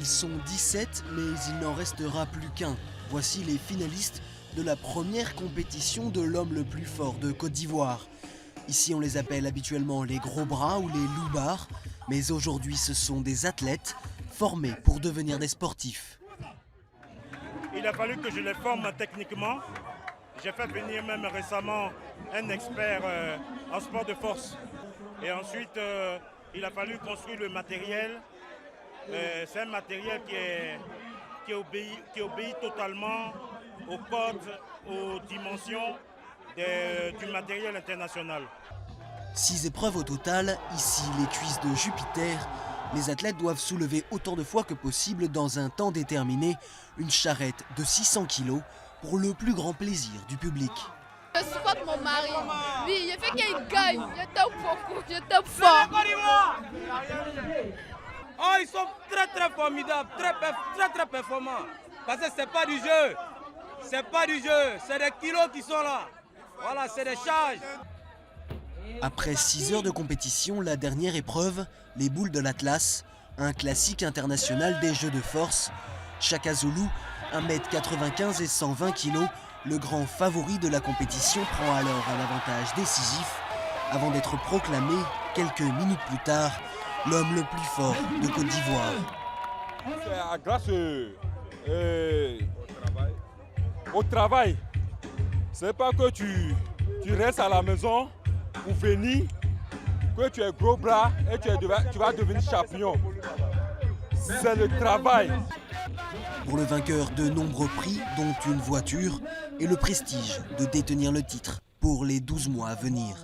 Ils sont 17, mais il n'en restera plus qu'un. Voici les finalistes de la première compétition de l'homme le plus fort de Côte d'Ivoire. Ici, on les appelle habituellement les gros bras ou les loupards, mais aujourd'hui, ce sont des athlètes formés pour devenir des sportifs. Il a fallu que je les forme techniquement. J'ai fait venir même récemment un expert en sport de force. Et ensuite, il a fallu construire le matériel. C'est un matériel qui obéit totalement aux codes, aux dimensions du matériel international. 6 épreuves au total, ici les cuisses de Jupiter. Les athlètes doivent soulever autant de fois que possible dans un temps déterminé une charrette de 600 kg pour le plus grand plaisir du public. Je supporte mon mari. Oui, je veux qu'il gagne. Je t'aime beaucoup, je t'aime fort. Oh, ils sont très formidables, très performants. Parce que c'est pas du jeu. C'est pas du jeu, c'est des kilos qui sont là. Voilà, c'est des charges. Après 6 heures de compétition, la dernière épreuve, les boules de l'Atlas, un classique international des jeux de force. Chaka Zulu, 1m95 et 120 kg, le grand favori de la compétition prend alors un avantage décisif avant d'être proclamé, quelques minutes plus tard, l'homme le plus fort de Côte d'Ivoire. C'est grâce au travail. C'est pas que tu restes à la maison pour venir, que tu es gros bras et tu vas devenir champion. C'est le travail. Pour le vainqueur, de nombreux prix, dont une voiture et le prestige de détenir le titre pour les 12 mois à venir.